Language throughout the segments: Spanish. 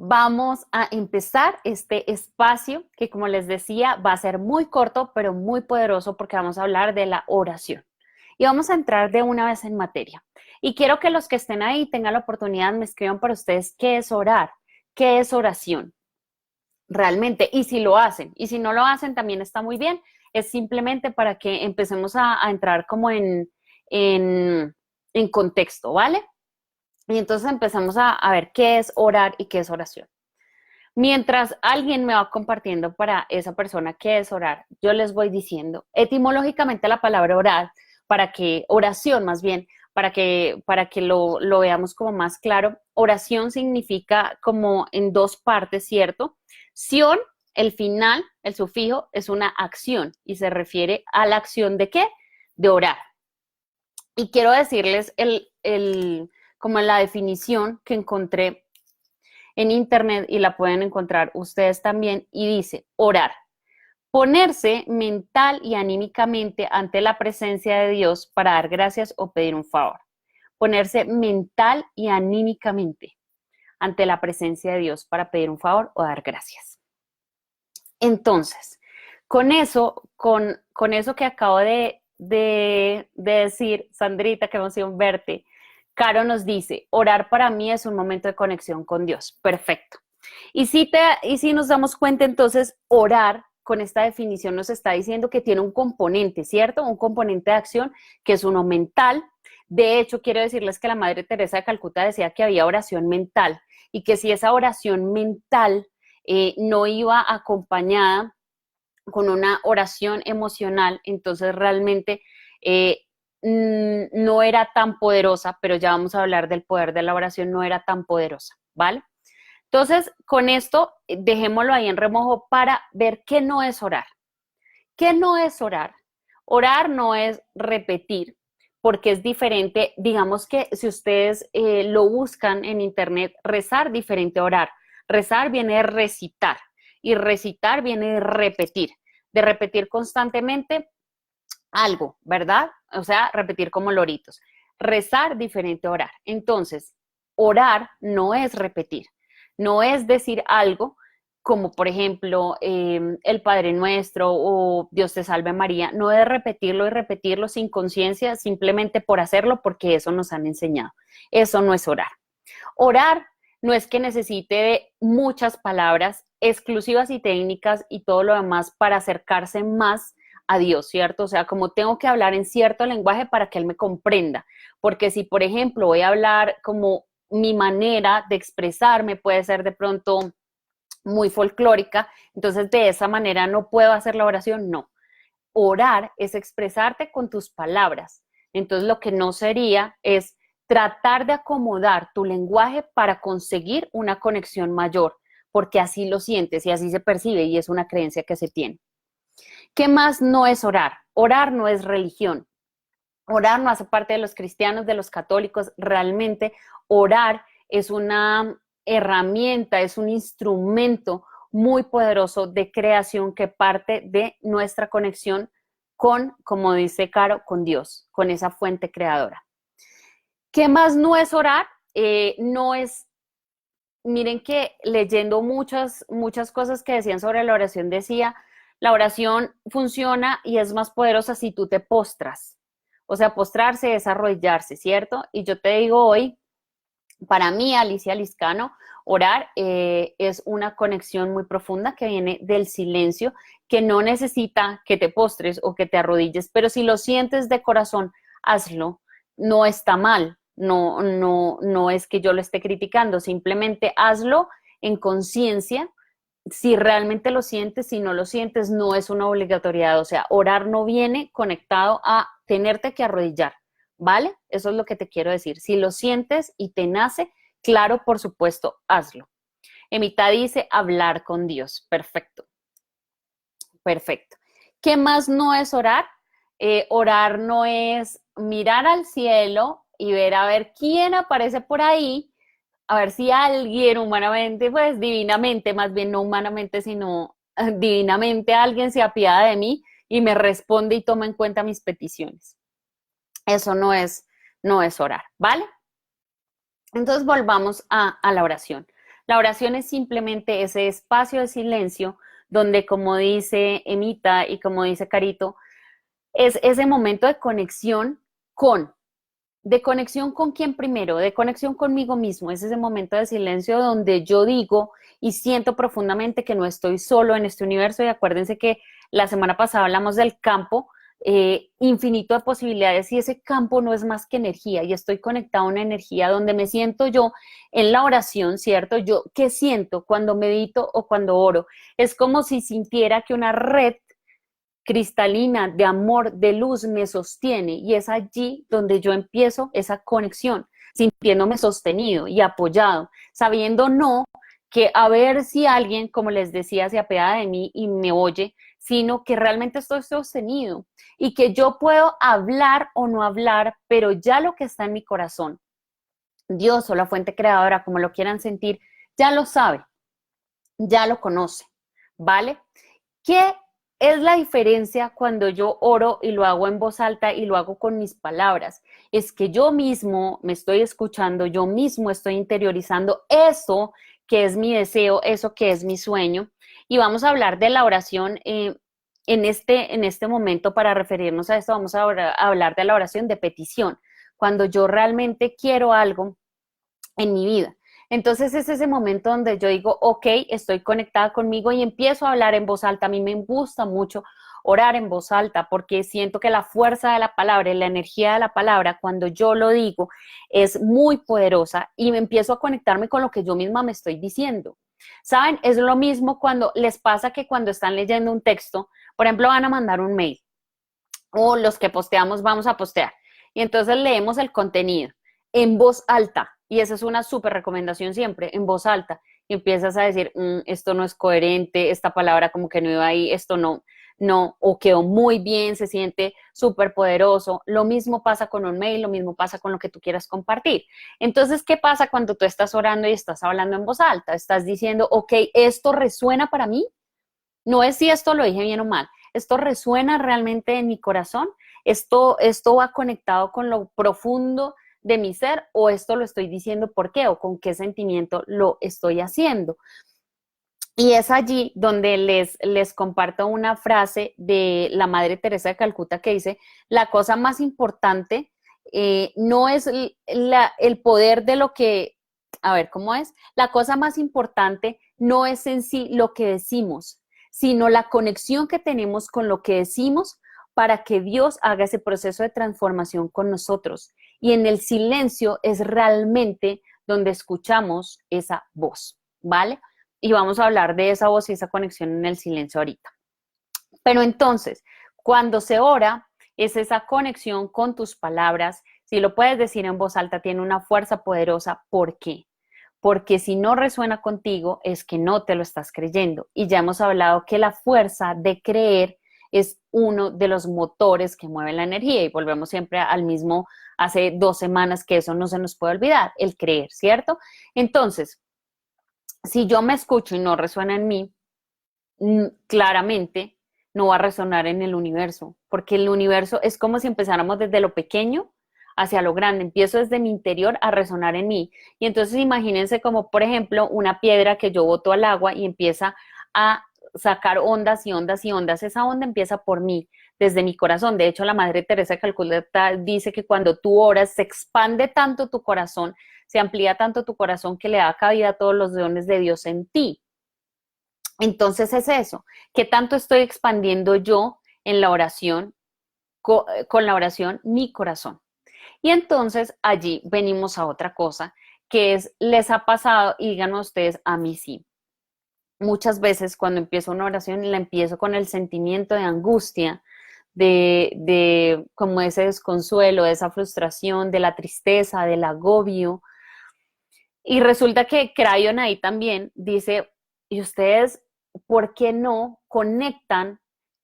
Vamos a empezar este espacio que, como les decía, va a ser muy corto, pero muy poderoso porque vamos a hablar de la oración. Y vamos a entrar de una vez en materia. Y quiero que los que estén ahí tengan la oportunidad, me escriban para ustedes qué es orar, qué es oración realmente, y si lo hacen. Y si no lo hacen, también está muy bien. Es simplemente para que empecemos a entrar como en, en contexto, ¿vale? Y entonces empezamos a ver qué es orar y qué es oración. Mientras alguien me va compartiendo para esa persona qué es orar, yo les voy diciendo etimológicamente la palabra orar, para que, oración más bien, para que lo veamos como más claro. Oración significa como en dos partes, ¿cierto? Sion, el final, el sufijo, es una acción y se refiere a la acción de qué? De orar. Y quiero decirles como la definición que encontré en internet y la pueden encontrar ustedes también, y dice: orar, ponerse mental y anímicamente ante la presencia de Dios para dar gracias o pedir un favor. Ponerse mental y anímicamente ante la presencia de Dios para pedir un favor o dar gracias. Entonces, con eso que acabo de decir, Sandrita, qué emoción verte. Caro nos dice: orar para mí es un momento de conexión con Dios. Perfecto. Y si nos damos cuenta, entonces, orar con esta definición nos está diciendo que tiene un componente, ¿cierto? Un componente de acción que es uno mental. De hecho, quiero decirles que la Madre Teresa de Calcuta decía que había oración mental y que si esa oración mental no iba acompañada con una oración emocional, entonces realmente no era tan poderosa, pero ya vamos a hablar del poder de la oración, no era tan poderosa, ¿vale? Entonces, con esto, dejémoslo ahí en remojo para ver qué no es orar. ¿Qué no es orar? Orar no es repetir, porque es diferente. Digamos que si ustedes lo buscan en internet, rezar diferente a orar. Rezar viene de recitar y recitar viene de repetir constantemente algo, ¿verdad? O sea, repetir como loritos. Rezar diferente a orar. Entonces, orar no es repetir, no es decir algo como por ejemplo el Padre Nuestro o Dios te salve María, no es repetirlo y repetirlo sin conciencia, simplemente por hacerlo porque eso nos han enseñado. Eso no es orar. Orar no es que necesite de muchas palabras exclusivas y técnicas y todo lo demás para acercarse más a Dios, ¿cierto? O sea, como tengo que hablar en cierto lenguaje para que Él me comprenda, porque si, por ejemplo, voy a hablar como mi manera de expresarme puede ser de pronto muy folclórica, entonces de esa manera no puedo hacer la oración, no. Orar es expresarte con tus palabras. Entonces lo que no sería es tratar de acomodar tu lenguaje para conseguir una conexión mayor, porque así lo sientes y así se percibe y es una creencia que se tiene. ¿Qué más no es orar? Orar no es religión. Orar no hace parte de los cristianos, de los católicos. Realmente orar es una herramienta, es un instrumento muy poderoso de creación que parte de nuestra conexión con, como dice Caro, con Dios, con esa fuente creadora. ¿Qué más no es orar? No es, miren que leyendo muchas cosas que decían sobre la oración, decía, la oración funciona y es más poderosa si tú te postras. O sea, postrarse es arrodillarse, ¿cierto? Y yo te digo hoy, para mí, Alicia Liscano, orar es una conexión muy profunda que viene del silencio, que no necesita que te postres o que te arrodilles, pero si lo sientes de corazón, hazlo. No está mal, no es que yo lo esté criticando, simplemente hazlo en conciencia. Si realmente lo sientes, si no lo sientes, no es una obligatoriedad. O sea, orar no viene conectado a tenerte que arrodillar, ¿vale? Eso es lo que te quiero decir. Si lo sientes y te nace, claro, por supuesto, hazlo. Emita dice hablar con Dios. Perfecto, perfecto. ¿Qué más no es orar? Orar no es mirar al cielo y ver a ver quién aparece por ahí, a ver si alguien humanamente, pues divinamente, más bien no humanamente, sino divinamente alguien se apiada de mí y me responde y toma en cuenta mis peticiones. Eso no es orar, ¿vale? Entonces volvamos a la oración. La oración es simplemente ese espacio de silencio donde, como dice Emita y como dice Carito, es ese momento de conexión con, ¿de conexión con quién primero? De conexión conmigo mismo. Es ese momento de silencio donde yo digo y siento profundamente que no estoy solo en este universo. Y acuérdense que la semana pasada hablamos del campo infinito de posibilidades y ese campo no es más que energía y estoy conectado a una energía donde me siento yo en la oración, ¿cierto? Yo, ¿qué siento cuando medito o cuando oro? Es como si sintiera que una red cristalina de amor, de luz me sostiene y es allí donde yo empiezo esa conexión, sintiéndome sostenido y apoyado, sabiendo no que a ver si alguien, como les decía, se apiada de mí y me oye, sino que realmente estoy sostenido y que yo puedo hablar o no hablar, pero ya lo que está en mi corazón, Dios o la fuente creadora, como lo quieran sentir, ya lo sabe, ya lo conoce, ¿vale? ¿Qué es la diferencia cuando yo oro y lo hago en voz alta y lo hago con mis palabras? Es que yo mismo me estoy escuchando, yo mismo estoy interiorizando eso que es mi deseo, eso que es mi sueño. Y vamos a hablar de la oración en este momento para referirnos a esto. Vamos a hablar de la oración de petición. Cuando yo realmente quiero algo en mi vida. Entonces es ese momento donde yo digo, ok, estoy conectada conmigo y empiezo a hablar en voz alta. A mí me gusta mucho orar en voz alta porque siento que la fuerza de la palabra y la energía de la palabra, cuando yo lo digo, es muy poderosa y me empiezo a conectarme con lo que yo misma me estoy diciendo. ¿Saben? Es lo mismo cuando les pasa que cuando están leyendo un texto, por ejemplo, van a mandar un mail o los que posteamos vamos a postear. Y entonces leemos el contenido en voz alta. Y esa es una súper recomendación siempre, en voz alta. Y empiezas a decir, esto no es coherente, esta palabra como que no iba ahí, esto no, o quedó muy bien, se siente súper poderoso. Lo mismo pasa con un mail, lo mismo pasa con lo que tú quieras compartir. Entonces, ¿qué pasa cuando tú estás orando y estás hablando en voz alta? Estás diciendo, ok, esto resuena para mí. No es si esto lo dije bien o mal. Esto resuena realmente en mi corazón. Esto va conectado con lo profundo de mi ser o esto lo estoy diciendo por qué o con qué sentimiento lo estoy haciendo. Y es allí donde les comparto una frase de la Madre Teresa de Calcuta que dice, la cosa más importante no es el poder de lo que, a ver, ¿cómo es? La cosa más importante no es en sí lo que decimos, sino la conexión que tenemos con lo que decimos para que Dios haga ese proceso de transformación con nosotros. Y en el silencio es realmente donde escuchamos esa voz, ¿vale? Y vamos a hablar de esa voz y esa conexión en el silencio ahorita. Pero entonces, cuando se ora, es esa conexión con tus palabras. Si lo puedes decir en voz alta, tiene una fuerza poderosa. ¿Por qué? Porque si no resuena contigo, es que no te lo estás creyendo. Y ya hemos hablado que la fuerza de creer es uno de los motores que mueven la energía. Y volvemos siempre al mismo, hace 2 semanas, que eso no se nos puede olvidar, el creer, ¿cierto? Entonces, si yo me escucho y no resuena en mí, claramente no va a resonar en el universo, porque el universo es como si empezáramos desde lo pequeño hacia lo grande. Empiezo desde mi interior a resonar en mí. Y entonces imagínense como, por ejemplo, una piedra que yo boto al agua y empieza a sacar ondas y ondas y ondas. Esa onda empieza por mí, desde mi corazón. De hecho, la Madre Teresa de Calcuta dice que cuando tú oras, se expande tanto tu corazón, se amplía tanto tu corazón que le da cabida a todos los dones de Dios en ti. Entonces es eso, ¿qué tanto estoy expandiendo yo en la oración, con la oración, mi corazón? Y entonces allí venimos a otra cosa, que es, les ha pasado, y díganme ustedes, a mí sí. Muchas veces cuando empiezo una oración, la empiezo con el sentimiento de angustia, de como ese desconsuelo, de esa frustración, de la tristeza, del agobio. Y resulta que Crayon ahí también dice, y ustedes, ¿por qué no conectan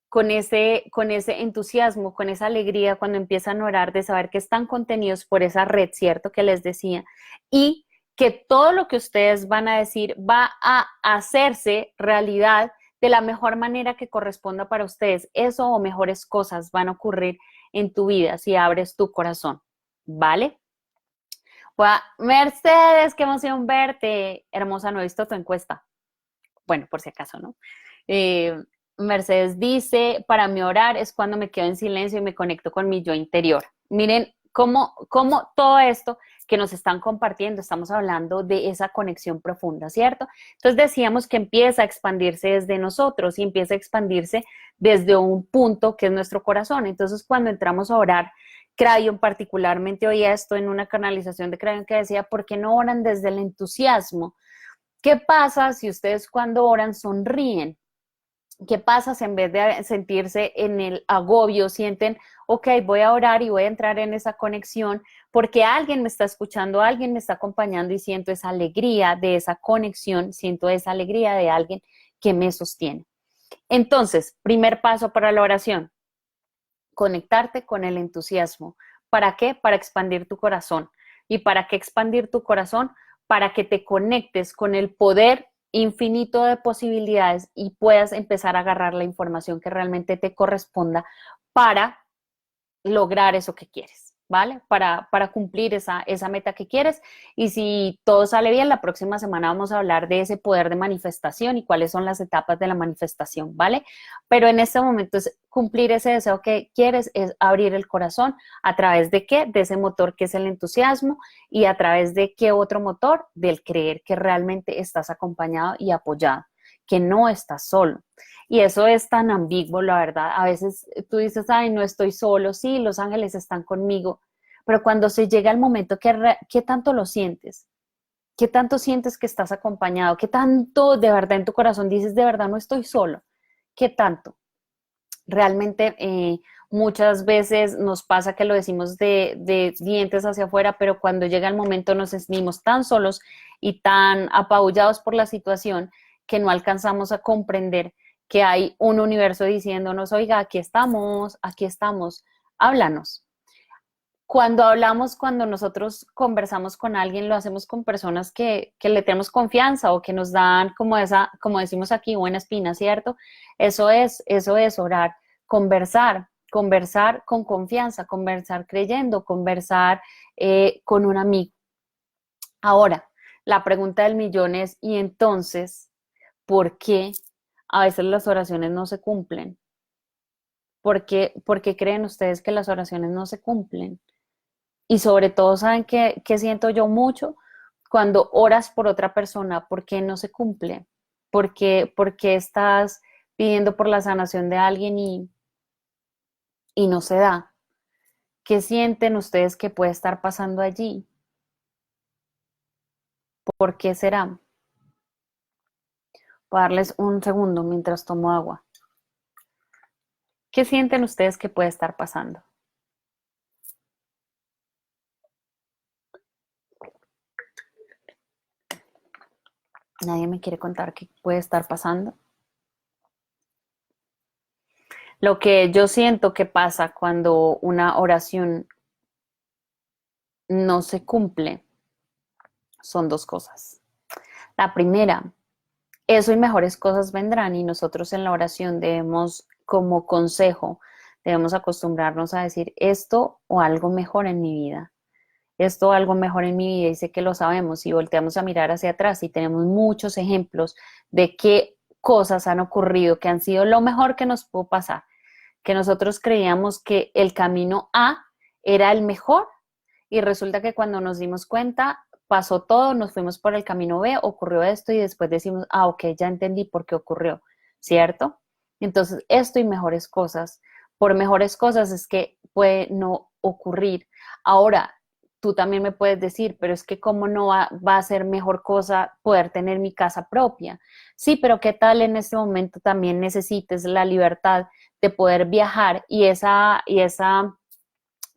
con ese entusiasmo, con esa alegría cuando empiezan a orar de saber que están contenidos por esa red, ¿cierto? Que les decía. Y que todo lo que ustedes van a decir va a hacerse realidad de la mejor manera que corresponda para ustedes. Eso o mejores cosas van a ocurrir en tu vida si abres tu corazón, ¿vale? Mercedes, qué emoción verte. Hermosa, no he visto tu encuesta. Bueno, por si acaso, ¿no? Eh, Mercedes dice, para mí orar es cuando me quedo en silencio y me conecto con mi yo interior. Miren cómo todo esto que nos están compartiendo, estamos hablando de esa conexión profunda, ¿cierto? Entonces decíamos que empieza a expandirse desde nosotros y empieza a expandirse desde un punto que es nuestro corazón. Entonces cuando entramos a orar, Crayon particularmente oía esto en una canalización de Crayon que decía, ¿por qué no oran desde el entusiasmo? ¿Qué pasa si ustedes cuando oran sonríen? ¿Qué pasa si en vez de sentirse en el agobio sienten, ok, voy a orar y voy a entrar en esa conexión porque alguien me está escuchando, alguien me está acompañando y siento esa alegría de esa conexión, siento esa alegría de alguien que me sostiene? Entonces, primer paso para la oración, conectarte con el entusiasmo. ¿Para qué? Para expandir tu corazón. ¿Y para qué expandir tu corazón? Para que te conectes con el poder infinito de posibilidades y puedas empezar a agarrar la información que realmente te corresponda para lograr eso que quieres, ¿vale? Para cumplir esa meta que quieres. Y si todo sale bien, la próxima semana vamos a hablar de ese poder de manifestación y cuáles son las etapas de la manifestación, ¿vale? Pero en este momento es cumplir ese deseo que quieres, es abrir el corazón. ¿A través de qué? De ese motor que es el entusiasmo. ¿Y a través de qué otro motor? Del creer que realmente estás acompañado y apoyado, que no estás solo. Y eso es tan ambiguo, la verdad. A veces tú dices, ay, no estoy solo, sí, los ángeles están conmigo, pero cuando se llega el momento, ¿qué tanto lo sientes? ¿Qué tanto sientes que estás acompañado? ¿Qué tanto de verdad en tu corazón dices, de verdad no estoy solo? ¿Qué tanto? Realmente muchas veces nos pasa que lo decimos de dientes hacia afuera, pero cuando llega el momento nos sentimos tan solos y tan apabullados por la situación que no alcanzamos a comprender que hay un universo diciéndonos, oiga, aquí estamos, háblanos. Cuando hablamos, cuando nosotros conversamos con alguien, lo hacemos con personas que le tenemos confianza o que nos dan como esa, como decimos aquí, buena espina, ¿cierto? Eso es orar, conversar con confianza, conversar creyendo, conversar con un amigo. Ahora, la pregunta del millón es, ¿y entonces por qué a veces las oraciones no se cumplen? ¿Por qué creen ustedes que las oraciones no se cumplen? Y sobre todo, ¿saben qué siento yo mucho? Cuando oras por otra persona, ¿por qué no se cumple? ¿Por qué estás pidiendo por la sanación de alguien y no se da? ¿Qué sienten ustedes que puede estar pasando allí? ¿Por qué será? Voy a darles un segundo mientras tomo agua. ¿Qué sienten ustedes que puede estar pasando? ¿Nadie me quiere contar qué puede estar pasando? Lo que yo siento que pasa cuando una oración no se cumple son dos cosas. La primera, eso y mejores cosas vendrán y nosotros en la oración debemos, como consejo, debemos acostumbrarnos a decir esto o algo mejor en mi vida, esto o algo mejor en mi vida y sé que lo sabemos y volteamos a mirar hacia atrás y tenemos muchos ejemplos de qué cosas han ocurrido que han sido lo mejor que nos pudo pasar, que nosotros creíamos que el camino A era el mejor y resulta que cuando nos dimos cuenta pasó todo, nos fuimos por el camino B, ocurrió esto y después decimos, ah, ok, ya entendí por qué ocurrió, ¿cierto? Entonces, esto y mejores cosas, por mejores cosas es que puede no ocurrir. Ahora, tú también me puedes decir, pero es que cómo no va a ser mejor cosa poder tener mi casa propia. Sí, pero ¿qué tal en este momento también necesites la libertad de poder viajar y esa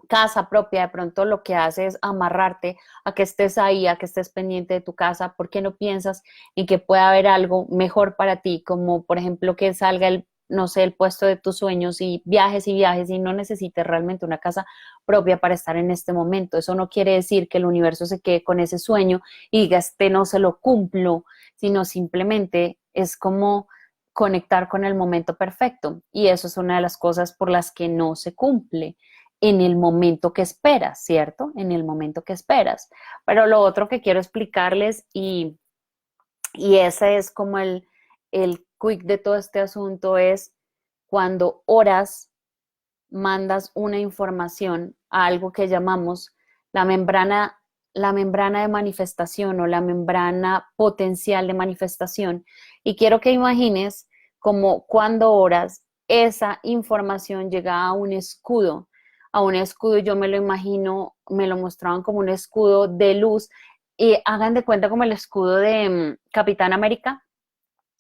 casa propia de pronto lo que hace es amarrarte a que estés ahí, a que estés pendiente de tu casa? ¿Por qué no piensas en que puede haber algo mejor para ti? Como por ejemplo que salga el, no sé, el puesto de tus sueños y viajes y no necesites realmente una casa propia para estar en este momento. Eso no quiere decir que el universo se quede con ese sueño y diga, este no se lo cumplo, sino simplemente es como conectar con el momento perfecto. Y eso es una de las cosas por las que no se cumple. en el momento que esperas, ¿cierto? En el momento que esperas. Pero lo otro que quiero explicarles, y ese es como el quick de todo este asunto, es cuando oras, mandas una información a algo que llamamos la membrana, la membrana de manifestación o la membrana potencial de manifestación. Y quiero que imagines como cuando oras, esa información llega a un escudo. A un escudo, yo me lo imagino, me lo mostraban como un escudo de luz. Y hagan de cuenta como el escudo de Capitán América,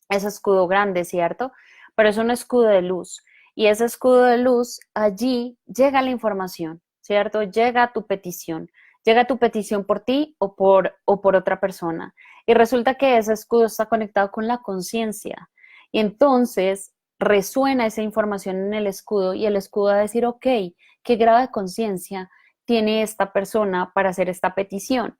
ese escudo grande, ¿cierto? Pero es un escudo de luz. Y ese escudo de luz, allí llega la información, ¿cierto? Llega tu petición por ti o por otra persona. Y resulta que ese escudo está conectado con la conciencia. Y entonces resuena esa información en el escudo y el escudo va a decir, ok, ¿qué grado de conciencia tiene esta persona para hacer esta petición?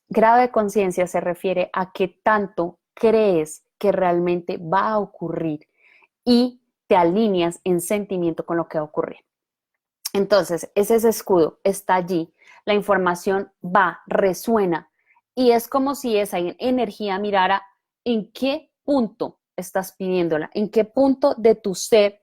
Grado de conciencia se refiere a qué tanto crees que realmente va a ocurrir y te alineas en sentimiento con lo que va a ocurrir. Entonces, ese escudo está allí, la información va, resuena y es como si esa energía mirara en qué punto estás pidiéndola, en qué punto de tu ser,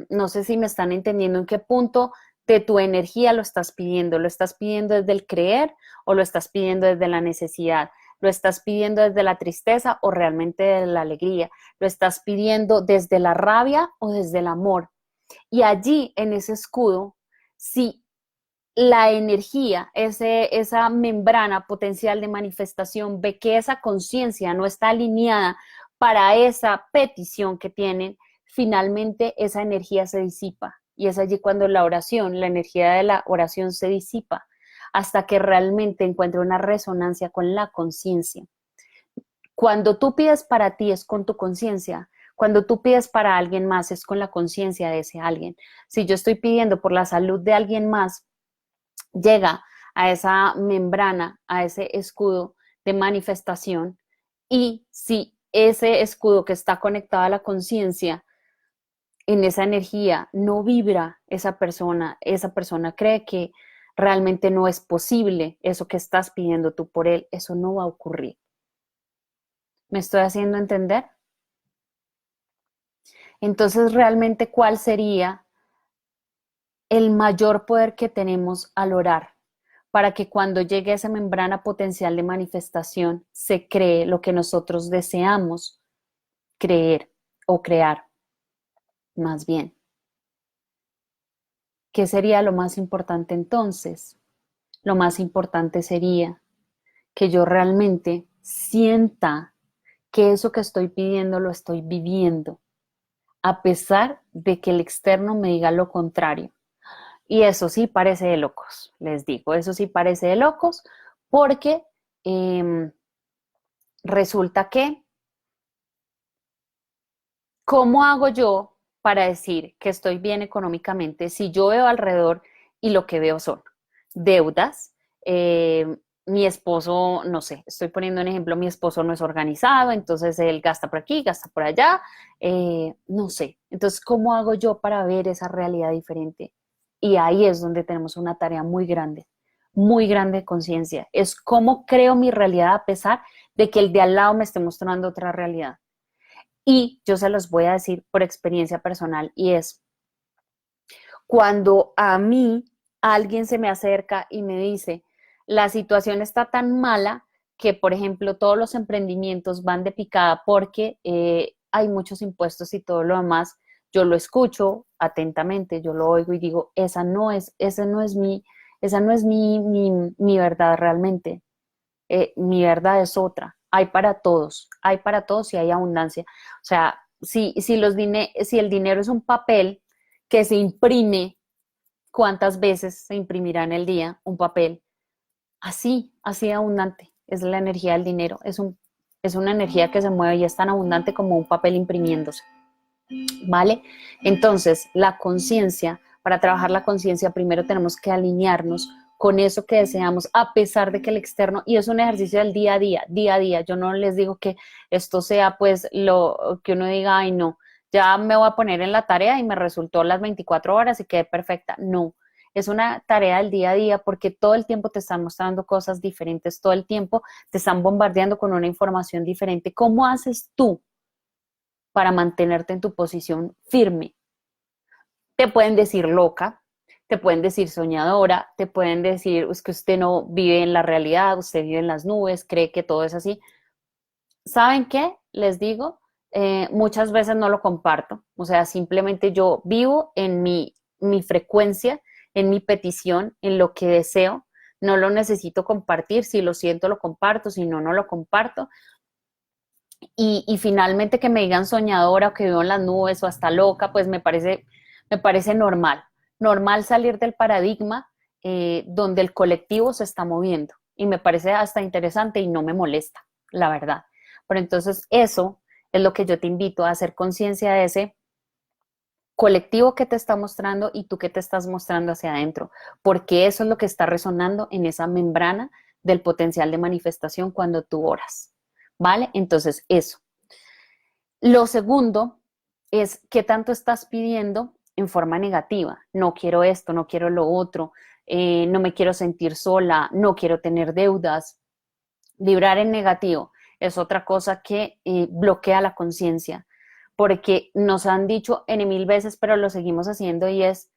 no sé si me están entendiendo, en qué punto de tu energía lo estás pidiendo desde el creer o lo estás pidiendo desde la necesidad, lo estás pidiendo desde la tristeza o realmente desde la alegría, lo estás pidiendo desde la rabia o desde el amor. Y allí en ese escudo, si la energía, esa membrana potencial de manifestación ve que esa conciencia no está alineada para esa petición que tienen, finalmente esa energía se disipa. Y es allí cuando la oración, la energía de la oración se disipa, hasta que realmente encuentre una resonancia con la conciencia. Cuando tú pides para ti es con tu conciencia, cuando tú pides para alguien más es con la conciencia de ese alguien. Si yo estoy pidiendo por la salud de alguien más, llega a esa membrana, a ese escudo de manifestación y si ese escudo que está conectado a la conciencia, en esa energía no vibra esa persona cree que realmente no es posible eso que estás pidiendo tú por él, eso no va a ocurrir. ¿Me estoy haciendo entender? Entonces, realmente, ¿cuál sería el mayor poder que tenemos al orar para que cuando llegue esa membrana potencial de manifestación se cree lo que nosotros deseamos creer o crear? Más bien, ¿qué sería lo más importante entonces? Lo más importante sería que yo realmente sienta que eso que estoy pidiendo lo estoy viviendo, a pesar de que el externo me diga lo contrario. Y eso sí parece de locos, les digo, eso sí parece de locos porque resulta que, ¿cómo hago yo para decir que estoy bien económicamente si yo veo alrededor y lo que veo son deudas? Mi esposo, no sé, estoy poniendo un ejemplo, mi esposo no es organizado, entonces él gasta por aquí, gasta por allá, no sé. Entonces, ¿cómo hago yo para ver esa realidad diferente? Y ahí es donde tenemos una tarea muy grande de conciencia. Es cómo creo mi realidad a pesar de que el de al lado me esté mostrando otra realidad. Y yo se los voy a decir por experiencia personal y es cuando a mí alguien se me acerca y me dice, la situación está tan mala que, por ejemplo, todos los emprendimientos van de picada porque hay muchos impuestos y todo lo demás, yo lo escucho atentamente, yo lo oigo y digo, esa no es mi verdad realmente. Mi verdad es otra. Hay para todos y hay abundancia. O sea, si el dinero es un papel que se imprime, ¿cuántas veces se imprimirá en el día un papel? Así abundante es la energía del dinero. Es una energía que se mueve y es tan abundante como un papel imprimiéndose. ¿Vale? Entonces, la conciencia, para trabajar la conciencia, primero tenemos que alinearnos con eso que deseamos, a pesar de que el externo, y es un ejercicio del día a día, yo no les digo que esto sea pues lo que uno diga, ay no, ya me voy a poner en la tarea y me resultó las 24 horas y quedé perfecta. No, es una tarea del día a día porque todo el tiempo te están mostrando cosas diferentes, todo el tiempo te están bombardeando con una información diferente. ¿Cómo haces tú para mantenerte en tu posición firme? Te pueden decir loca, te pueden decir soñadora, te pueden decir es que usted no vive en la realidad, usted vive en las nubes, cree que todo es así. ¿Saben qué? Les digo, muchas veces no lo comparto, o sea, simplemente yo vivo en mi frecuencia, en mi petición, en lo que deseo, no lo necesito compartir, si lo siento lo comparto, si no, no lo comparto. Y finalmente que me digan soñadora o que vivo en las nubes o hasta loca, pues me parece normal, normal salir del paradigma donde el colectivo se está moviendo y me parece hasta interesante y no me molesta, la verdad. Pero entonces eso es lo que yo te invito a hacer conciencia de ese colectivo que te está mostrando y tú que te estás mostrando hacia adentro, porque eso es lo que está resonando en esa membrana del potencial de manifestación cuando tú oras, ¿vale? Entonces eso. Lo segundo es qué tanto estás pidiendo en forma negativa. No quiero esto, no quiero lo otro, no me quiero sentir sola, no quiero tener deudas. Vibrar en negativo es otra cosa que bloquea la conciencia, porque nos han dicho en mil veces, pero lo seguimos haciendo y es,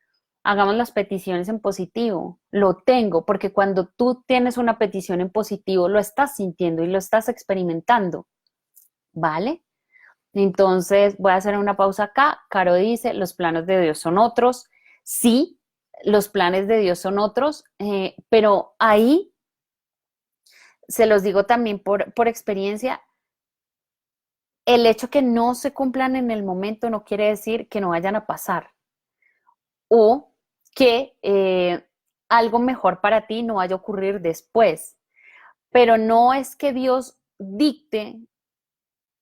hagamos las peticiones en positivo. Lo tengo, porque cuando tú tienes una petición en positivo, lo estás sintiendo y lo estás experimentando, ¿vale? Entonces voy a hacer una pausa acá. Caro dice, los planes de Dios son otros. Sí, los planes de Dios son otros, pero ahí se los digo también por experiencia, el hecho que no se cumplan en el momento no quiere decir que no vayan a pasar o que algo mejor para ti no vaya a ocurrir después. Pero no es que Dios dicte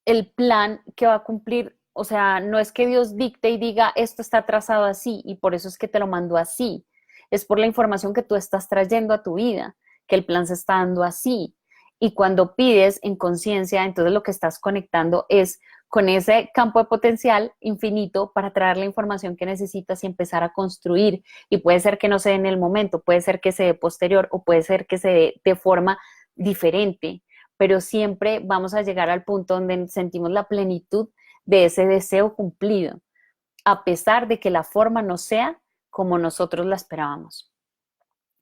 el plan que va a cumplir, o sea, no es que Dios dicte y diga esto está trazado así y por eso es que te lo mandó así. Es por la información que tú estás trayendo a tu vida, que el plan se está dando así. Y cuando pides en conciencia, entonces lo que estás conectando es con ese campo de potencial infinito para traer la información que necesitas y empezar a construir. Y puede ser que no se dé en el momento, puede ser que se dé posterior o puede ser que se dé de forma diferente, pero siempre vamos a llegar al punto donde sentimos la plenitud de ese deseo cumplido, a pesar de que la forma no sea como nosotros la esperábamos.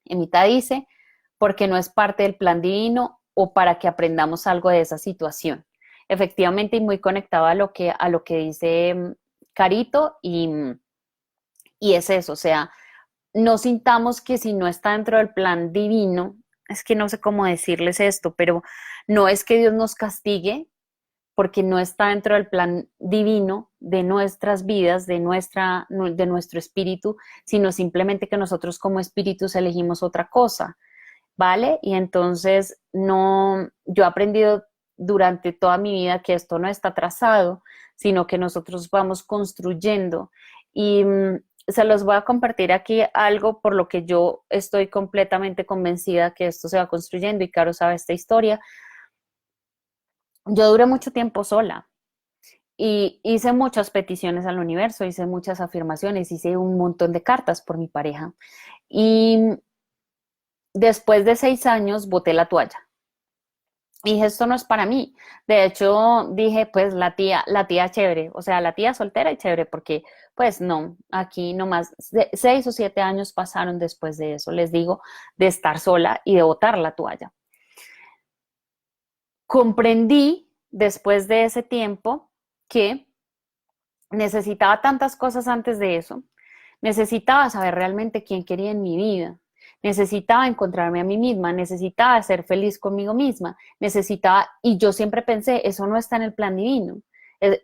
Emita dice, porque no es parte del plan divino o para que aprendamos algo de esa situación. Efectivamente, y muy conectado a lo que dice Carito, y es eso, o sea, no sintamos que si no está dentro del plan divino, es que no sé cómo decirles esto, pero no es que Dios nos castigue porque no está dentro del plan divino de nuestras vidas, de nuestro espíritu, sino simplemente que nosotros como espíritus elegimos otra cosa, ¿vale? Y entonces no, yo he aprendido durante toda mi vida que esto no está trazado, sino que nosotros vamos construyendo. Y se los voy a compartir aquí algo por lo que yo estoy completamente convencida que esto se va construyendo y Caro sabe esta historia. Yo duré mucho tiempo sola y hice muchas peticiones al universo, hice muchas afirmaciones, hice un montón de cartas por mi pareja y después de 6 años boté la toalla. Y dije, esto no es para mí. De hecho, dije, pues la tía chévere, o sea, la tía soltera y chévere, porque pues no, aquí nomás 6 o 7 años pasaron después de eso, les digo, de estar sola y de botar la toalla. Comprendí después de ese tiempo que necesitaba tantas cosas antes de eso, necesitaba saber realmente quién quería en mi vida, necesitaba encontrarme a mí misma, necesitaba ser feliz conmigo misma, necesitaba, y yo siempre pensé, eso no está en el plan divino,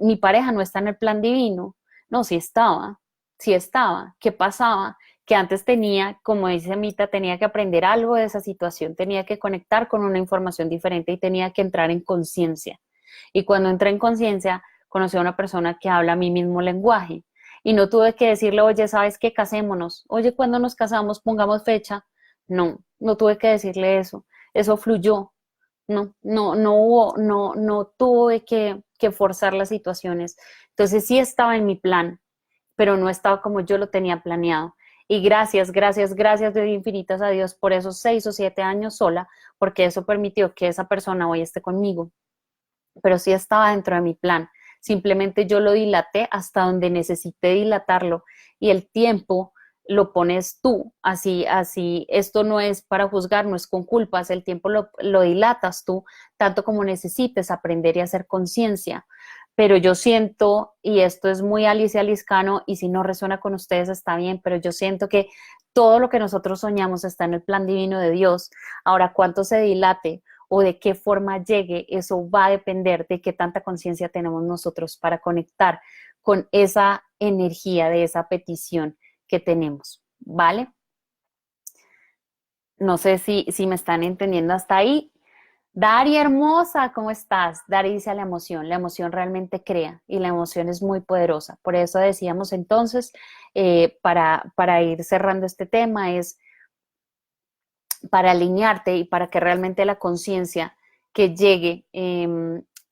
mi pareja no está en el plan divino, no, sí estaba, ¿qué pasaba? Que antes tenía, como dice Mita, tenía que aprender algo de esa situación, tenía que conectar con una información diferente y tenía que entrar en conciencia. Y cuando entré en conciencia, conocí a una persona que habla mi mismo lenguaje. Y no tuve que decirle, oye, ¿sabes qué? Casémonos. Oye, ¿cuándo nos casamos? Pongamos fecha. No, no tuve que decirle eso. Eso fluyó. no hubo, no tuve que forzar las situaciones. Entonces sí estaba en mi plan, pero no estaba como yo lo tenía planeado. Y gracias, gracias, gracias de infinitas a Dios por esos 6 o 7 años sola, porque eso permitió que esa persona hoy esté conmigo, pero sí estaba dentro de mi plan. Simplemente yo lo dilaté hasta donde necesité dilatarlo y el tiempo lo pones tú, así, esto no es para juzgar, no es con culpas, el tiempo lo dilatas tú, tanto como necesites aprender y hacer conciencia. Pero yo siento, y esto es muy Alicia Liscano, y si no resuena con ustedes está bien, pero yo siento que todo lo que nosotros soñamos está en el plan divino de Dios. Ahora, cuánto se dilate o de qué forma llegue, eso va a depender de qué tanta conciencia tenemos nosotros para conectar con esa energía de esa petición que tenemos, ¿vale? No sé si me están entendiendo hasta ahí. Dari, hermosa, ¿cómo estás? Dari dice la emoción realmente crea y la emoción es muy poderosa. Por eso decíamos entonces, para ir cerrando este tema, es para alinearte y para que realmente la conciencia que llegue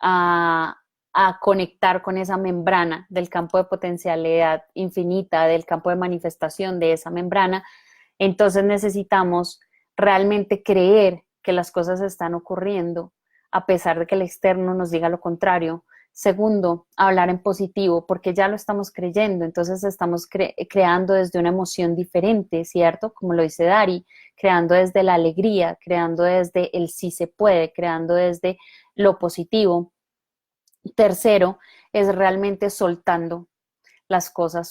a, a conectar con esa membrana del campo de potencialidad infinita, del campo de manifestación de esa membrana, entonces necesitamos realmente creer que las cosas están ocurriendo, a pesar de que el externo nos diga lo contrario. Segundo, hablar en positivo, porque ya lo estamos creyendo, entonces estamos creando desde una emoción diferente, ¿cierto? Como lo dice Dari, creando desde la alegría, creando desde el sí se puede, creando desde lo positivo. Tercero, es realmente soltando las cosas.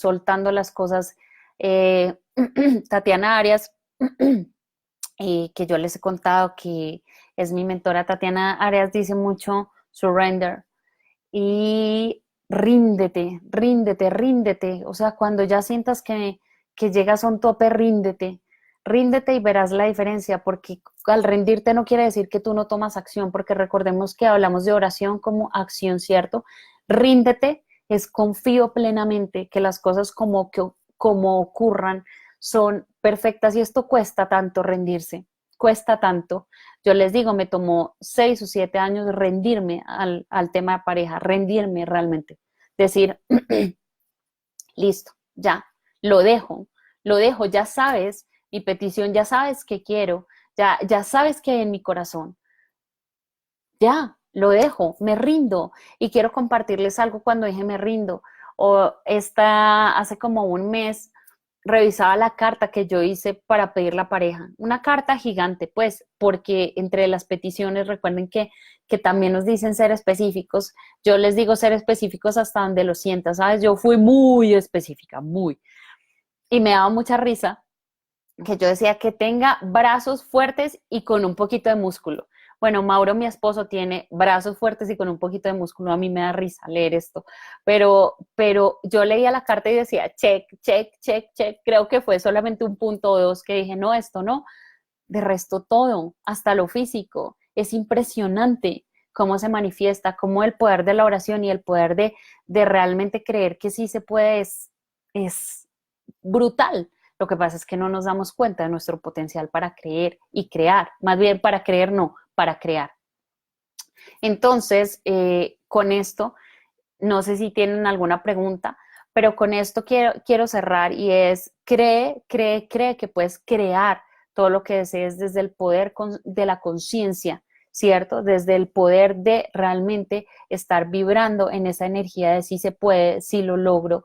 Tatiana Arias, que yo les he contado que es mi mentora, Tatiana Arias dice mucho surrender y ríndete, ríndete, ríndete. O sea, cuando ya sientas que llegas a un tope, ríndete, ríndete y verás la diferencia, porque al rendirte no quiere decir que tú no tomas acción, porque recordemos que hablamos de oración como acción, ¿cierto? Ríndete es confío plenamente que las cosas como ocurran son perfectas y esto cuesta tanto rendirse, cuesta tanto. Yo les digo, me tomó 6 o 7 años rendirme al tema de pareja, rendirme realmente. Decir, listo, ya, lo dejo, ya sabes mi petición, ya sabes que quiero, ya sabes que hay en mi corazón, ya, lo dejo, me rindo y quiero compartirles algo cuando dije me rindo. O hace como un mes revisaba la carta que yo hice para pedir la pareja. Una carta gigante, pues, porque entre las peticiones, recuerden que también nos dicen ser específicos. Yo les digo ser específicos hasta donde lo sientan, ¿sabes? Yo fui muy específica, muy. Y me daba mucha risa que yo decía que tenga brazos fuertes y con un poquito de músculo. Bueno, Mauro, mi esposo, tiene brazos fuertes y con un poquito de músculo. A mí me da risa leer esto, pero yo leía la carta y decía, check, check, check, check. Creo que fue solamente un punto o dos que dije, no, esto no. De resto todo, hasta lo físico. Es impresionante cómo se manifiesta, cómo el poder de la oración y el poder de realmente creer que sí se puede es brutal. Lo que pasa es que no nos damos cuenta de nuestro potencial para creer y crear. Más bien para creer, no, para crear. Entonces, con esto, no sé si tienen alguna pregunta, pero con esto quiero cerrar y es, cree que puedes crear todo lo que desees desde el poder de la conciencia, ¿cierto? Desde el poder de realmente estar vibrando en esa energía de si se puede, si lo logro.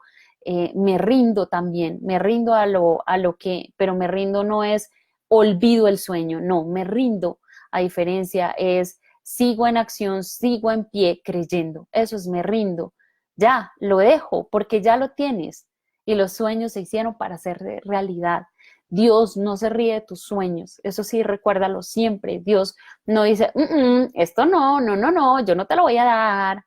Me rindo también, me rindo a lo que, pero me rindo no es olvido el sueño, no, me rindo, a diferencia es sigo en acción, sigo en pie creyendo, eso es me rindo, ya, lo dejo porque ya lo tienes y los sueños se hicieron para ser realidad. Dios no se ríe de tus sueños, eso sí, recuérdalo siempre. Dios no dice, esto no, no, no, no, yo no te lo voy a dar.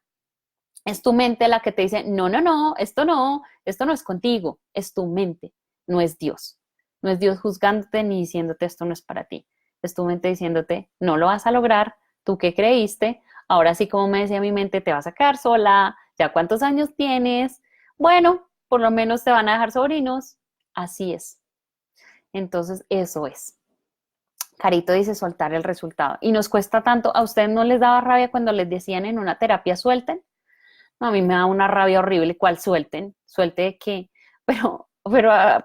Es tu mente la que te dice, no, no, no, esto no es contigo, es tu mente, no es Dios. No es Dios juzgándote ni diciéndote esto no es para ti. Es tu mente diciéndote, no lo vas a lograr, tú que creíste, ahora sí como me decía mi mente, te vas a quedar sola, ya cuántos años tienes, bueno, por lo menos te van a dejar sobrinos, así es. Entonces, eso es. Carito dice soltar el resultado. Y nos cuesta tanto, ¿a ustedes no les daba rabia cuando les decían en una terapia suelten? No, a mí me da una rabia horrible, ¿cuál suelten? ¿Suelte de qué? Pero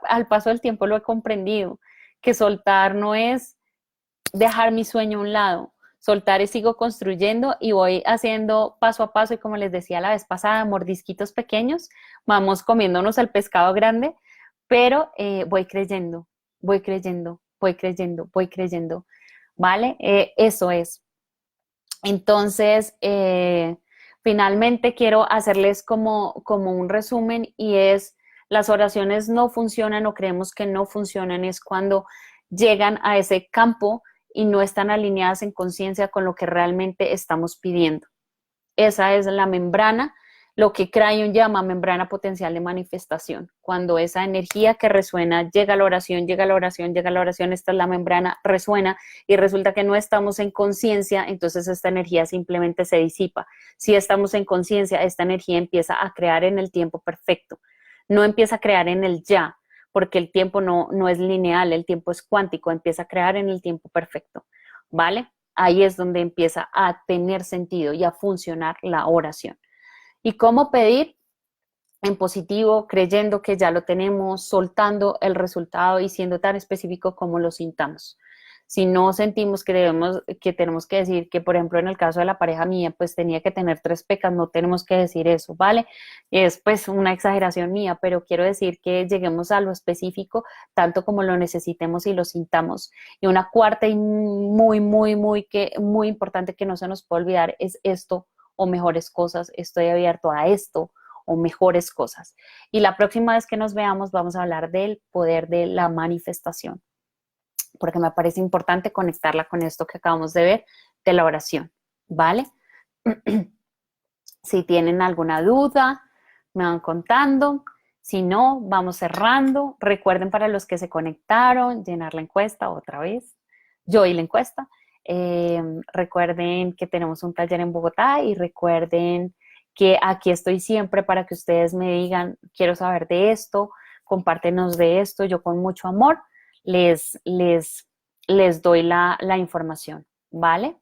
al paso del tiempo lo he comprendido, que soltar no es dejar mi sueño a un lado, soltar es sigo construyendo y voy haciendo paso a paso y como les decía la vez pasada, mordisquitos pequeños, vamos comiéndonos el pescado grande, pero voy creyendo, voy creyendo, voy creyendo, voy creyendo, ¿vale? Eso es. Entonces, finalmente quiero hacerles como un resumen y es, las oraciones no funcionan o creemos que no funcionan, es cuando llegan a ese campo y no están alineadas en conciencia con lo que realmente estamos pidiendo. Esa es la membrana, lo que Crayon llama membrana potencial de manifestación. Cuando esa energía que resuena llega a la oración, llega a la oración, llega a la oración, esta es la membrana, resuena y resulta que no estamos en conciencia, entonces esta energía simplemente se disipa. Si estamos en conciencia, esta energía empieza a crear en el tiempo perfecto. No empieza a crear en el ya, porque el tiempo no es lineal, el tiempo es cuántico, empieza a crear en el tiempo perfecto, ¿vale? Ahí es donde empieza a tener sentido y a funcionar la oración. ¿Y cómo pedir? En positivo, creyendo que ya lo tenemos, soltando el resultado y siendo tan específico como lo sintamos. Si no sentimos que tenemos que decir que, por ejemplo, en el caso de la pareja mía, pues tenía que tener 3 pecas, no tenemos que decir eso, ¿vale? Es pues una exageración mía, pero quiero decir que lleguemos a lo específico tanto como lo necesitemos y lo sintamos. Y una cuarta y muy importante que no se nos puede olvidar es esto o mejores cosas, estoy abierto a esto o mejores cosas. Y la próxima vez que nos veamos vamos a hablar del poder de la manifestación, porque me parece importante conectarla con esto que acabamos de ver de la oración, ¿vale? Si tienen alguna duda, me van contando. Si no, vamos cerrando. Recuerden para los que se conectaron, llenar la encuesta otra vez. Yo y la encuesta. Recuerden que tenemos un taller en Bogotá y recuerden que aquí estoy siempre para que ustedes me digan, quiero saber de esto, compártenos de esto. Yo con mucho amor les doy la información, ¿vale?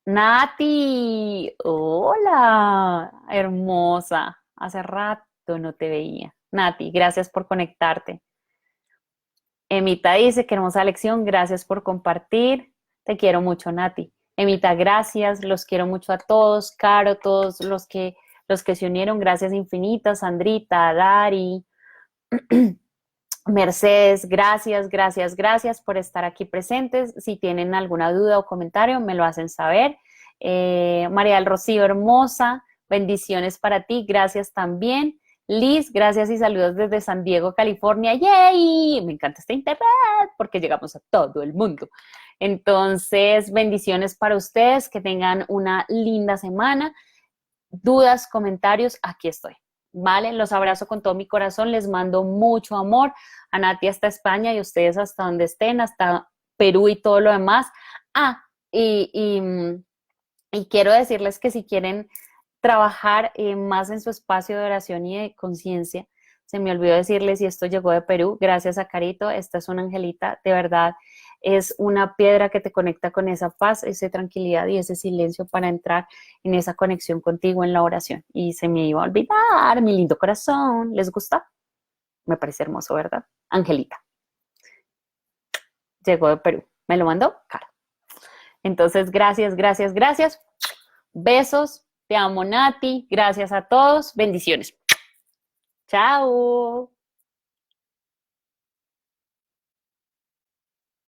Nati, hola, hermosa. Hace rato no te veía. Nati, gracias por conectarte. Emita dice, qué hermosa lección, gracias por compartir. Te quiero mucho, Nati. Emita, gracias, los quiero mucho a todos. Caro, todos los que se unieron, gracias infinitas. Sandrita, Dari, Mercedes, gracias, gracias, gracias por estar aquí presentes. Si tienen alguna duda o comentario, me lo hacen saber. María del Rocío, hermosa, bendiciones para ti, gracias también. Liz, gracias y saludos desde San Diego, California. ¡Yay! Me encanta este internet porque llegamos a todo el mundo. Entonces, bendiciones para ustedes, que tengan una linda semana. Dudas, comentarios, aquí estoy. ¿Vale? Los abrazo con todo mi corazón, les mando mucho amor. A Nati hasta España y ustedes hasta donde estén, hasta Perú y todo lo demás. Y quiero decirles que si quieren trabajar más en su espacio de oración y de conciencia, se me olvidó decirles, y esto llegó de Perú, gracias a Carito, esta es una angelita, de verdad, es una piedra que te conecta con esa paz, esa tranquilidad y ese silencio para entrar en esa conexión contigo en la oración. Y se me iba a olvidar, mi lindo corazón, ¿les gusta? Me parece hermoso, ¿verdad? Angelita. Llegó de Perú, me lo mandó Caro. Entonces, gracias, gracias, gracias. Besos, te amo Nati, gracias a todos, bendiciones. Chao.